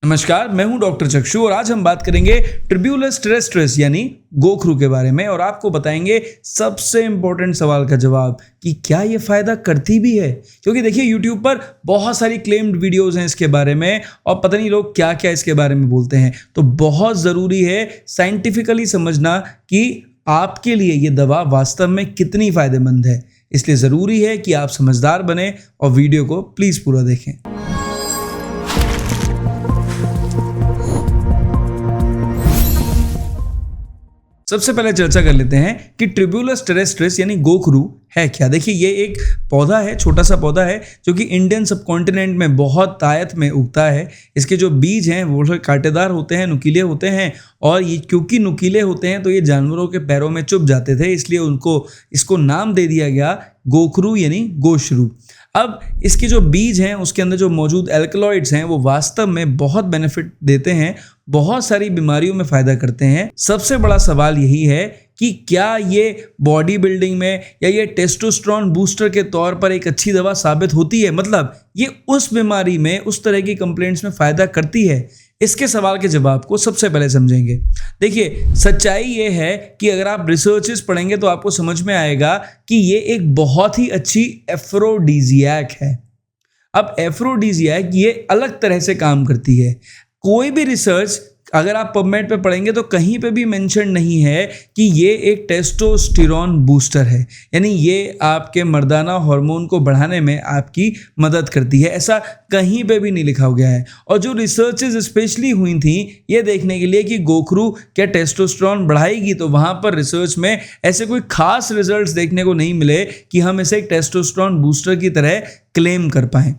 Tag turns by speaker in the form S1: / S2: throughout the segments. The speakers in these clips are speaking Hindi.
S1: नमस्कार, मैं हूं डॉक्टर चक्षु और आज हम बात करेंगे ट्रिब्यूलस टेरेस्ट्रिस यानी गोखरू के बारे में और आपको बताएंगे सबसे इंपॉर्टेंट सवाल का जवाब कि क्या ये फ़ायदा करती भी है। क्योंकि देखिए यूट्यूब पर बहुत सारी क्लेम्ड वीडियोस हैं इसके बारे में और पता नहीं लोग क्या क्या इसके बारे में बोलते हैं। तो बहुत ज़रूरी है साइंटिफिकली समझना कि आपके लिए ये दवा वास्तव में कितनी फ़ायदेमंद है। इसलिए ज़रूरी है कि आप समझदार बने और वीडियो को प्लीज़ पूरा देखें। सबसे पहले चर्चा कर लेते हैं कि ट्रिब्यूलस टेरेस्ट्रिस यानी गोखरू है क्या। देखिए ये एक पौधा है, छोटा सा पौधा है जो कि इंडियन सबकॉन्टिनेंट में बहुत तायत में उगता है। इसके जो बीज हैं वो कांटेदार होते हैं, नुकीले होते हैं और ये क्योंकि नुकीले होते हैं तो ये जानवरों के पैरों में चुभ जाते थे, इसलिए इसको नाम दे दिया गया गोखरू यानी गोश्रू। अब इसके जो बीज हैं उसके अंदर जो मौजूद एल्कलॉइड्स हैं वो वास्तव में बहुत बेनिफिट देते हैं, बहुत सारी बीमारियों में फ़ायदा करते हैं। सबसे बड़ा सवाल यही है कि क्या ये बॉडी बिल्डिंग में या ये टेस्टोस्टेरोन बूस्टर के तौर पर एक अच्छी दवा साबित होती है, मतलब ये उस बीमारी में उस तरह की कंप्लेंट्स में फ़ायदा करती है। इसके सवाल के जवाब को सबसे पहले समझेंगे। देखिए सच्चाई ये है कि अगर आप रिसर्चेस पढ़ेंगे तो आपको समझ में आएगा कि ये एक बहुत ही अच्छी एफ्रोडीजियक है। अब एफ्रोडीजियक ये अलग तरह से काम करती है। कोई भी रिसर्च अगर आप पबमेड पे पढ़ेंगे तो कहीं पे भी मेंशन नहीं है कि ये एक टेस्टोस्टेरोन बूस्टर है, यानी ये आपके मर्दाना हार्मोन को बढ़ाने में आपकी मदद करती है, ऐसा कहीं पे भी नहीं लिखा गया है। और जो रिसर्चेस स्पेशली हुई थी ये देखने के लिए कि गोखरू क्या टेस्टोस्टेरोन बढ़ाएगी, तो वहाँ पर रिसर्च में ऐसे कोई खास रिजल्ट्स देखने को नहीं मिले कि हम इसे एक टेस्टोस्टेरोन बूस्टर की तरह क्लेम कर पाएँ।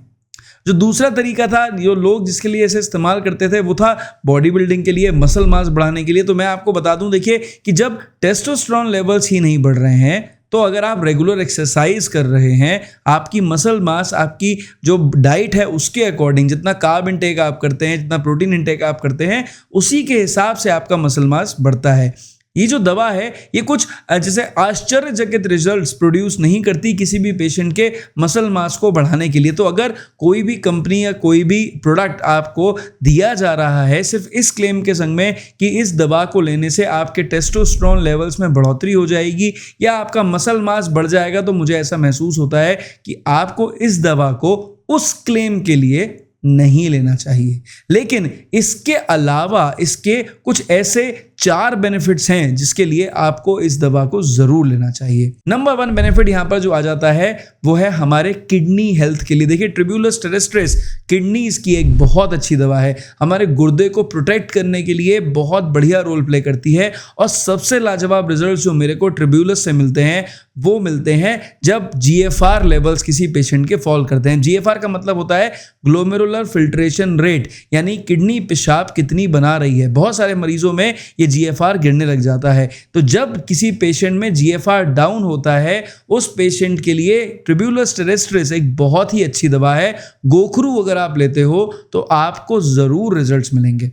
S1: जो दूसरा तरीका था जो लोग जिसके लिए इसे इस्तेमाल करते थे वो था बॉडी बिल्डिंग के लिए, मसल मास बढ़ाने के लिए। तो मैं आपको बता दूं, देखिए कि जब टेस्टोस्टेरोन लेवल्स ही नहीं बढ़ रहे हैं तो अगर आप रेगुलर एक्सरसाइज कर रहे हैं, आपकी मसल मास आपकी जो डाइट है उसके अकॉर्डिंग, जितना कार्ब इंटेक आप करते हैं, जितना प्रोटीन इंटेक आप करते हैं, उसी के हिसाब से आपका मसल मास बढ़ता है। ये जो दवा है ये कुछ जैसे आश्चर्यचकित रिजल्ट्स प्रोड्यूस नहीं करती किसी भी पेशेंट के मसल मास को बढ़ाने के लिए। तो अगर कोई भी कंपनी या कोई भी प्रोडक्ट आपको दिया जा रहा है सिर्फ इस क्लेम के संग में कि इस दवा को लेने से आपके टेस्टोस्टेरोन लेवल्स में बढ़ोतरी हो जाएगी या आपका मसल मास बढ़ जाएगा, तो मुझे ऐसा महसूस होता है कि आपको इस दवा को उस क्लेम के लिए नहीं लेना चाहिए। लेकिन इसके अलावा इसके कुछ ऐसे 4 बेनिफिट्स हैं जिसके लिए आपको इस दवा को जरूर लेना चाहिए। नंबर 1 बेनिफिट यहां पर जो आ जाता है वो है हमारे किडनी हेल्थ के लिए। देखिए ट्रिब्यूलस टेरेस्ट्रिस किडनीज की एक बहुत अच्छी दवा है, हमारे गुर्दे को प्रोटेक्ट करने के लिए बहुत बढ़िया रोल प्ले करती है। और सबसे लाजवाब रिजल्ट जो मेरे को ट्रिब्यूलस से मिलते हैं वो मिलते हैं जब GFR लेवल्स किसी पेशेंट के फॉल करते हैं। GFR का मतलब होता है ग्लोमेरुलर फिल्ट्रेशन रेट, यानी किडनी पेशाब कितनी बना रही है। बहुत सारे मरीजों में ये GFR गिरने लग जाता है, तो जब किसी पेशेंट में GFR डाउन होता है उस पेशेंट के लिए ट्रिब्यूलस टेरेस्ट्रिस एक बहुत ही अच्छी दवा है। गोखरू अगर आप लेते हो तो आपको ज़रूर रिजल्ट्स मिलेंगे।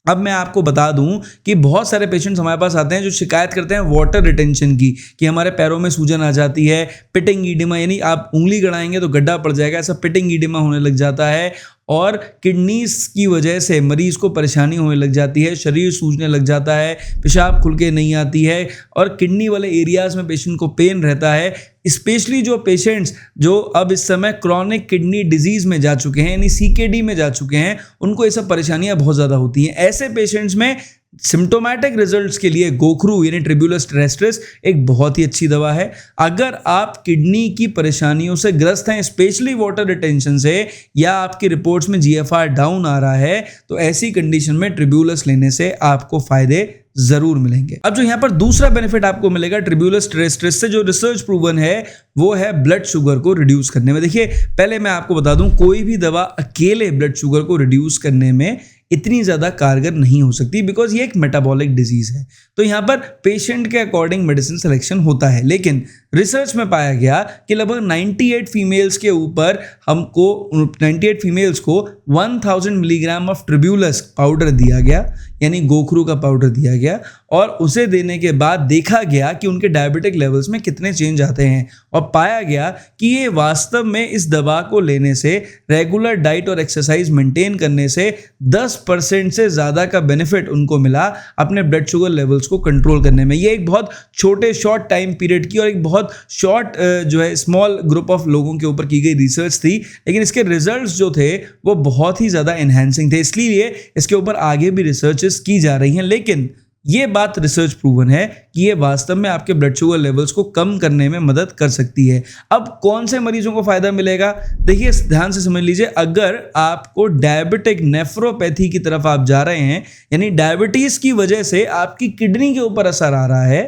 S1: अब मैं आपको बता दूं कि बहुत सारे पेशेंट्स हमारे पास आते हैं जो शिकायत करते हैं वाटर रिटेंशन की, कि हमारे पैरों में सूजन आ जाती है, पिटिंग ईडिमा, यानी आप उंगली गड़ाएंगे तो गड्ढा पड़ जाएगा, ऐसा पिटिंग ईडिमा होने लग जाता है और किडनीज की वजह से मरीज को परेशानी होने लग जाती है, शरीर सूजने लग जाता है, पेशाब खुल के नहीं आती है और किडनी वाले एरियाज में पेशेंट को पेन रहता है। स्पेशली जो पेशेंट्स जो अब इस समय क्रॉनिक किडनी डिजीज में जा चुके हैं यानी CKD में जा चुके हैं, उनको ये सब परेशानियां बहुत ज़्यादा होती हैं। ऐसे पेशेंट्स में सिम्टोमैटिक रिजल्ट्स के लिए गोखरू यानी ट्रिब्यूलस टेरेस्ट्रिस एक बहुत ही अच्छी दवा है। अगर आप किडनी की परेशानियों से ग्रस्त हैं, स्पेशली वाटर रिटेंशन से, या आपकी रिपोर्ट्स में GFR डाउन आ रहा है, तो ऐसी कंडीशन में ट्रिब्यूलस लेने से आपको फायदे जरूर मिलेंगे। अब जो यहाँ पर दूसरा बेनिफिट आपको मिलेगा ट्रिब्यूलस टेरेस्ट्रिस से, जो रिसर्च प्रूवन है वो है ब्लड शुगर को रिड्यूस करने में। देखिए पहले मैं आपको बता दूं, कोई भी दवा अकेले ब्लड शुगर को रिड्यूस करने में इतनी ज़्यादा कारगर नहीं हो सकती, बिकॉज ये एक मेटाबॉलिक डिजीज़ है। तो यहाँ पर पेशेंट के अकॉर्डिंग मेडिसिन सिलेक्शन होता है। लेकिन रिसर्च में पाया गया कि लगभग 98 फीमेल्स के ऊपर 98 फीमेल्स को 1000 मिलीग्राम ऑफ ट्रिब्यूलस पाउडर दिया गया, यानी गोखरू का पाउडर दिया गया, और उसे देने के बाद देखा गया कि उनके डायबिटिक लेवल्स में कितने चेंज आते हैं, और पाया गया कि ये वास्तव में इस दवा को लेने से, रेगुलर डाइट और एक्सरसाइज मेंटेन करने से 10% से ज़्यादा का बेनिफिट उनको मिला अपने ब्लड शुगर लेवल्स को कंट्रोल करने में। ये एक बहुत छोटे शॉर्ट टाइम पीरियड की और एक बहुत शॉर्ट जो है स्मॉल ग्रुप ऑफ लोगों के ऊपर की गई रिसर्च थी, लेकिन इसके रिजल्ट्स जो थे वो बहुत ही ज़्यादा एनहांसिंग थे, इसलिए इसके ऊपर आगे भी रिसर्चेस की जा रही हैं। लेकिन ये बात रिसर्च प्रूवन है कि ये वास्तव में आपके ब्लड शुगर लेवल्स को कम करने में मदद कर सकती है। अब कौन से मरीजों को फायदा मिलेगा, देखिए ध्यान से समझ लीजिए। अगर आपको डायबिटिक नेफ्रोपैथी की तरफ आप जा रहे हैं, यानी डायबिटीज की वजह से आपकी किडनी के ऊपर असर आ रहा है,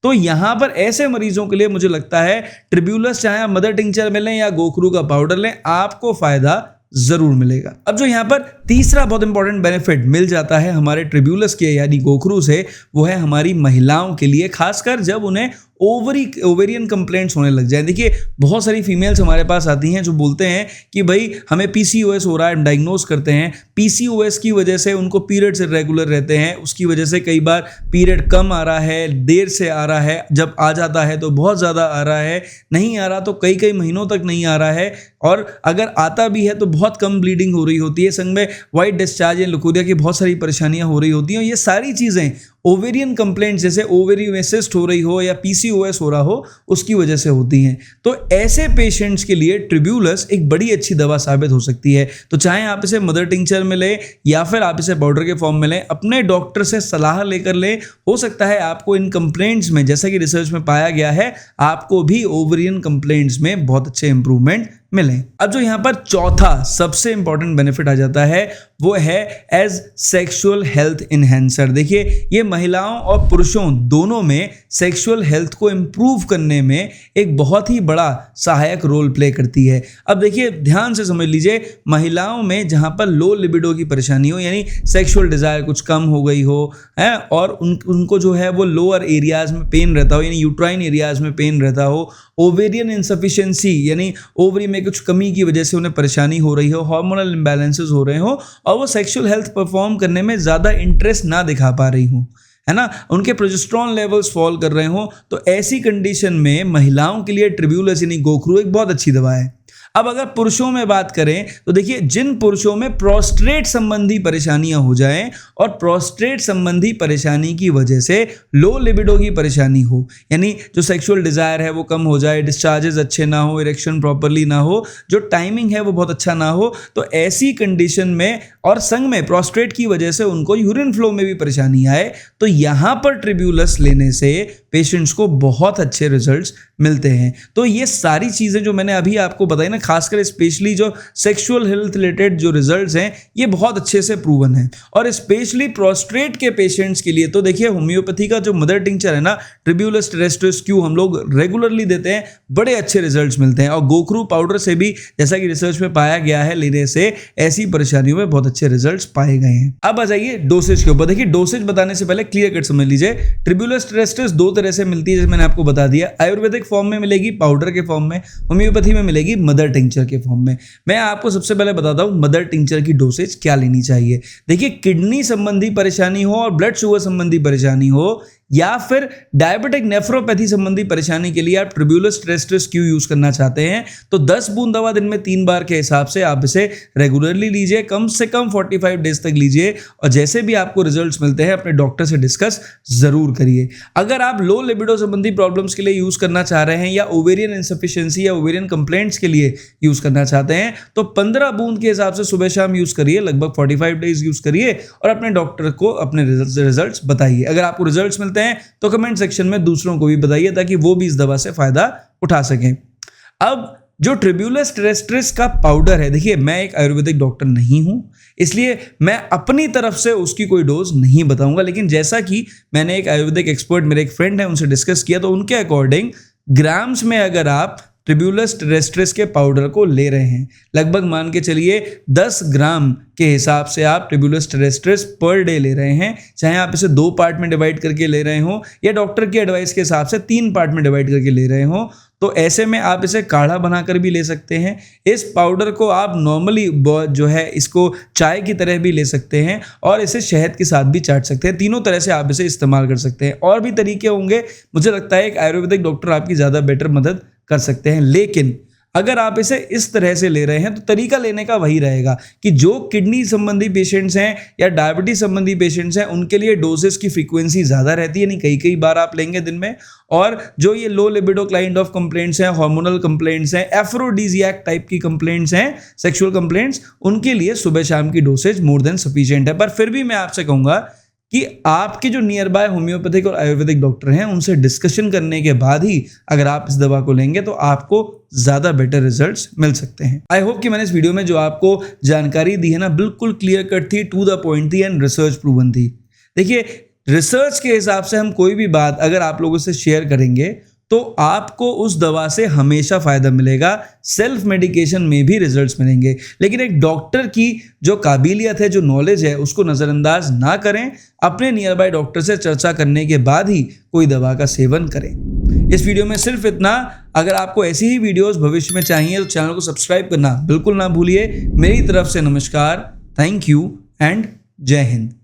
S1: तो यहां पर ऐसे मरीजों के लिए मुझे लगता है ट्रिब्यूलस, चाहे आप मदर टिंचर में लें या गोखरू का पाउडर लें, आपको फायदा जरूर मिलेगा। अब जो यहाँ पर तीसरा बहुत इंपॉर्टेंट बेनिफिट मिल जाता है हमारे ट्रिब्यूलस के यानी गोखरू से, वो है हमारी महिलाओं के लिए, खासकर जब उन्हें ओवेरियन कंप्लेंट्स होने लग जाए। देखिए बहुत सारी फीमेल्स हमारे पास आती हैं जो बोलते हैं कि भाई हमें पीसीओएस हो रहा है, डायग्नोज करते हैं। पीसीओएस की वजह से उनको पीरियड्स इरेगुलर रहते हैं, उसकी वजह से कई बार पीरियड कम आ रहा है, देर से आ रहा है, जब आ जाता है तो बहुत ज़्यादा आ रहा है, नहीं आ रहा तो कई कई महीनों तक नहीं आ रहा है, और अगर आता भी है तो बहुत कम ब्लीडिंग हो रही होती है, संग में वाइट डिस्चार्ज या लुकोरिया की बहुत सारी परेशानियां हो रही होती हैं। ये सारी चीज़ें ओवेरियन कंप्लेंट्स जैसे ओवेरी में सिस्ट हो रही हो या पीसीओएस हो रहा हो उसकी वजह से होती हैं। तो ऐसे पेशेंट्स के लिए ट्रिब्यूलस एक बड़ी अच्छी दवा साबित हो सकती है। तो चाहे आप इसे मदर टिंचर में लें या फिर आप इसे पाउडर के फॉर्म में लें, अपने डॉक्टर से सलाह लेकर लें। हो सकता है आपको इन कंप्लेंट्स में, जैसा कि रिसर्च में पाया गया है, आपको भी ओवेरियन कंप्लेंट्स में बहुत अच्छे इंप्रूवमेंट मिलें। अब जो यहाँ पर चौथा सबसे इंपॉर्टेंट बेनिफिट आ जाता है वो है एज सेक्सुअल हेल्थ इनहेंसर। देखिए ये महिलाओं और पुरुषों दोनों में सेक्सुअल हेल्थ को इम्प्रूव करने में एक बहुत ही बड़ा सहायक रोल प्ले करती है। अब देखिए ध्यान से समझ लीजिए, महिलाओं में जहाँ पर लो लिबिडो की परेशानी हो, यानी सेक्सुअल डिजायर कुछ कम हो गई हो है, और उनको जो है वो लोअर एरियाज में पेन रहता हो, यानी यूट्राइन एरियाज में पेन रहता हो, ओवेरियन इनसफिशिएंसी यानी ओवरी में कुछ कमी की वजह से उन्हें परेशानी हो रही हो, हार्मोनल इम्बैलेंसेस हो रहे हो, और वो सेक्सुअल हेल्थ परफॉर्म करने में ज़्यादा इंटरेस्ट ना दिखा पा रही हूँ, है ना, उनके प्रोजेस्टेरॉन लेवल्स फॉल कर रहे हो, तो ऐसी कंडीशन में महिलाओं के लिए ट्रिब्यूलस यानी गोखरू एक बहुत अच्छी दवा है। अब अगर पुरुषों में बात करें तो देखिए जिन पुरुषों में प्रोस्टेट संबंधी परेशानियां हो जाएं और प्रोस्टेट संबंधी परेशानी की वजह से लो लिबिडो की परेशानी हो, यानी जो सेक्सुअल डिजायर है वो कम हो जाए, डिस्चार्जेस अच्छे ना हो, इरेक्शन प्रॉपरली ना हो, जो टाइमिंग है वो बहुत अच्छा ना हो, तो ऐसी कंडीशन में और संग में प्रोस्टेट की वजह से उनको यूरिन फ्लो में भी परेशानी आए, तो यहाँ पर ट्रिब्यूलस लेने से पेशेंट्स को बहुत अच्छे रिजल्ट्स मिलते हैं। तो ये सारी चीज़ें जो मैंने अभी आपको बताई ना, खासकर स्पेशली जो सेक्सुअल हेल्थ रिलेटेड जो रिजल्ट्स हैं, ये बहुत अच्छे से प्रूवन है। और स्पेशली प्रोस्टेट के पेशेंट्स के लिए तो देखिए होम्योपैथी का जो मदर टिंचर है ना, ट्रिब्यूलस टेरेस्ट्रिस क्यू, हम लोग रेगुलरली देते हैं, बड़े अच्छे रिजल्ट्स मिलते हैं। और गोखरू पाउडर से भी, जैसा कि रिसर्च में पाया गया है, लेने से ऐसी परेशानियों में बहुत अच्छे रिजल्ट्स पाए गए हैं। अब आ जाइए डोसेज के ऊपर। देखिए डोसेज बताने से पहले क्लियर कट समझ लीजिए, ट्रिब्यूलस टेरेस्ट्रिस दो तरह से मिलती है, जैसे मैंने आपको बता दिया। आयुर्वेदिक फॉर्म में मिलेगी, पाउडर के फॉर्म में, होम्योपैथी में मिलेगी मदर टिंचर के फॉर्म में। मैं आपको सबसे पहले बताता हूं मदर टिंचर की डोसेज क्या लेनी चाहिए। देखिए किडनी संबंधी परेशानी हो और ब्लड शुगर संबंधी परेशानी हो या फिर डायबिटिक नेफ्रोपैथी संबंधी परेशानी के लिए आप ट्रिब्यूलस टेरेस्ट्रिस क्यू यूज करना चाहते हैं, तो 10 बूंद दवा दिन में 3 बार के हिसाब से आप इसे रेगुलरली लीजिए, कम से कम 45 डेज तक लीजिए, और जैसे भी आपको रिजल्ट्स मिलते हैं अपने डॉक्टर से डिस्कस जरूर करिए। अगर आप लो लिबिडो संबंधी प्रॉब्लम्स के लिए यूज करना चाह रहे हैं या ओवेरियन इनसफिशिएंसी या ओवेरियन कंप्लेंट्स के लिए यूज करना चाहते हैं, तो 15 बूंद के हिसाब से सुबह शाम यूज करिए, लगभग 45 डेज यूज करिए, और अपने डॉक्टर को अपने रिजल्ट्स बताइए। अगर आपको रिजल्ट्स मिलते हैं तो कमेंट सेक्शन में दूसरों को भी बताइए ताकि वो भी इस दवा से फायदा उठा सकें। अब जो ट्रिब्यूलस टेरेस्ट्रिस का पाउडर है, देखिए मैं एक आयुर्वेदिक डॉक्टर नहीं हूं, इसलिए मैं अपनी तरफ से उसकी कोई डोज नहीं बताऊंगा, लेकिन जैसा कि मैंने एक आयुर्वेदिक एक्सपर्ट, मेरे एक फ्रेंड है, उनसे डिस्कस किया, तो उनके अकॉर्डिंग ग्राम्स में अगर आप ट्रिब्यूलस टेरेस्ट्रिस के पाउडर को ले रहे हैं। लगभग मान के चलिए 10 ग्राम के हिसाब से आप ट्रिब्यूलस टेरेस्ट्रिस पर डे ले रहे हैं, चाहे आप इसे 2 पार्ट में डिवाइड करके ले रहे हो या डॉक्टर की एडवाइस के हिसाब से 3 पार्ट में डिवाइड करके ले रहे हो, तो ऐसे में आप इसे काढ़ा बनाकर भी ले सकते हैं। इस पाउडर को आप नॉर्मली जो है इसको चाय की तरह भी ले सकते हैं और इसे शहद के साथ भी चाट सकते हैं। तीनों तरह से आप इसे इस्तेमाल कर सकते हैं। और भी तरीके होंगे, मुझे लगता है एक आयुर्वेदिक डॉक्टर आपकी ज़्यादा बेटर मदद कर सकते हैं। लेकिन अगर आप इसे इस तरह से ले रहे हैं तो तरीका लेने का वही रहेगा कि जो किडनी संबंधी पेशेंट्स हैं या डायबिटीज संबंधी पेशेंट्स हैं उनके लिए डोजेस की फ्रीक्वेंसी ज़्यादा रहती है, नहीं कई बार आप लेंगे दिन में। और जो ये low libido kind of complaints हैं, हार्मोनल कंप्लेंट्स हैं, एफ्रोडीजियाक टाइप की कंप्लेंट्स हैं, सेक्सुअल कंप्लेंट्स, उनके लिए सुबह शाम की डोसेज मोर देन सफिशिएंट है। पर फिर भी मैं आपसे कहूँगा कि आपके जो नियर बाय होम्योपैथिक और आयुर्वेदिक डॉक्टर हैं उनसे डिस्कशन करने के बाद ही अगर आप इस दवा को लेंगे तो आपको ज़्यादा बेटर रिजल्ट्स मिल सकते हैं। आई होप कि मैंने इस वीडियो में जो आपको जानकारी दी है ना बिल्कुल क्लियर कट थी, टू द पॉइंट थी एंड रिसर्च प्रूवन थी। देखिए, रिसर्च के हिसाब से हम कोई भी बात अगर आप लोगों से शेयर करेंगे तो आपको उस दवा से हमेशा फ़ायदा मिलेगा, सेल्फ मेडिकेशन में भी रिजल्ट्स मिलेंगे। लेकिन एक डॉक्टर की जो काबिलियत है, जो नॉलेज है, उसको नज़रअंदाज ना करें। अपने नियर बाय डॉक्टर से चर्चा करने के बाद ही कोई दवा का सेवन करें। इस वीडियो में सिर्फ इतना। अगर आपको ऐसी ही वीडियोस भविष्य में चाहिए तो चैनल को सब्सक्राइब करना बिल्कुल ना भूलिए। मेरी तरफ से नमस्कार, थैंक यू एंड जय हिंद।